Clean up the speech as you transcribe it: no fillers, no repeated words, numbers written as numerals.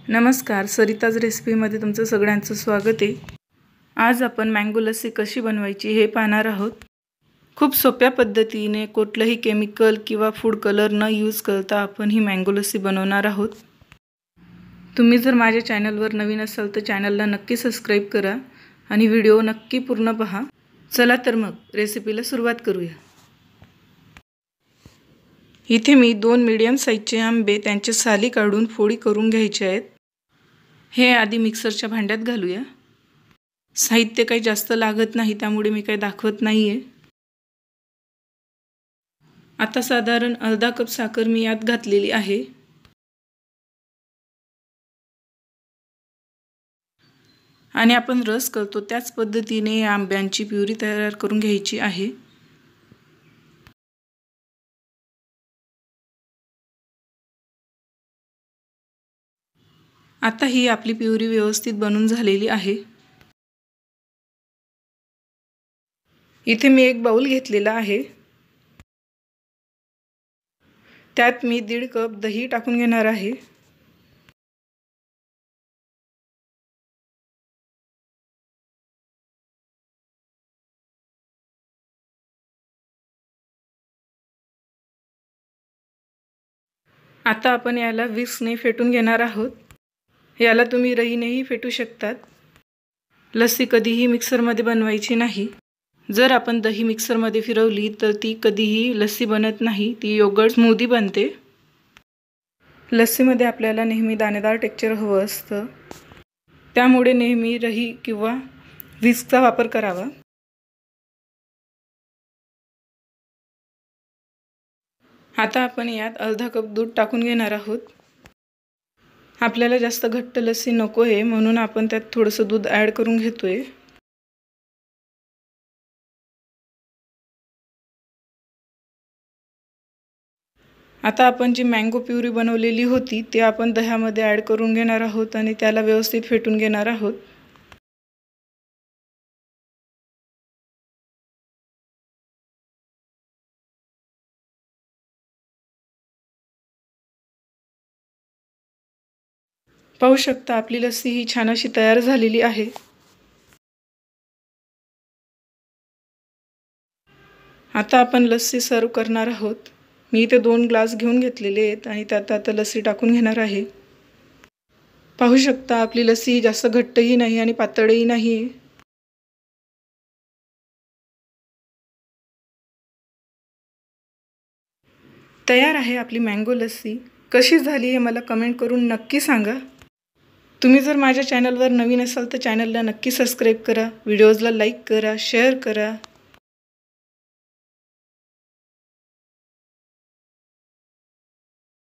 नमस्कार, सरिताज रेसिपीमध्ये तुमचं सगळ्यांचं स्वागत आहे। आज आपण मँगो लस्सी कशी बनवायची हे पाहणार आहोत। खूप सोप्या पद्धतीने कुठलंही केमिकल किंवा फूड कलर न यूज करता आपण ही मँगो लस्सी बनवणार आहोत। तुम्ही जर माझ्या चॅनलवर नवीन असाल तर चॅनलला नक्की सबस्क्राइब करा आणि व्हिडिओ नक्की पूर्ण पहा। चला तर मग रेसिपीला सुरुवात करूया। इथे मी 2 मीडियम साइजचे आंबे त्यांचे साली काढून फोडी करून घ्यायचे आहेत। हे आधी मिक्सरच्या भांड्यात घालूया। साहित्य काही जास्त लागत नाही त्यामुळे मी काही दाखवत नाहीये। आता साधारण अर्धा कप साखर मी यात घातलेली आहे। आणि आपण रस करतो त्याच पद्धतीने आंब्यांची प्युरी तयार करून घ्यायची आहे। आता ही आपली प्युरी व्यवस्थित बनून झालेली आहे। इथे मी एक बाउल घेतलेला आहे। त्यात मी 1.5 कप दही टाकून घेणार आहे। आता आपण याला विस्कने फेटून घेणार आहोत। याला तुम्ही रहीनेही फेटू शकतात। लस्सी कधीही मिक्सरमध्ये बनवायची नाही। जर आपण दही मिक्सरमध्ये फिरवली तर ती कधीही लस्सी बनत नाही, ती योगर्ट स्मूदी बनते। लस्सीमध्ये आपल्याला नेहमी दाणेदार टेक्स्चर हवं असतं, त्यामुळे नेहमी रही किंवा विस्कचा वापर करावा। आता आपण यात अर्धा कप दूध टाकून घेणार आहोत। आपल्याला जास्त घट्ट लस्सी नको आहे म्हणून आपण त्यात थोडंसं दूध ॲड करून घेतोय। आता आपण जी मँगो प्युरी बनवलेली होती ती आपण दह्यामध्ये ॲड करून घेणार आहोत आणि त्याला व्यवस्थित फेटून घेणार आहोत। पाहू शकता आपली लस्सी ही छान अशी तयार झालेली आहे। आता आपण लस्सी सर्व करणार आहोत। मी इथे 2 ग्लास घेऊन घेतलेले आहेत आणि त्यात आता लस्सी टाकून घेणार आहे। पाहू शकता आपली लस्सी जास्त घट्टही नाही आणि पातळही नाही। तयार आहे आपली मँगो लस्सी। कशी झाली हे मला कमेंट करून नक्की सांगा। तुम्ही जर माझ्या चॅनलवर नवीन असाल तर चॅनलला नक्की सबस्क्राइब करा, व्हिडिओजला लाईक करा, शेअर करा।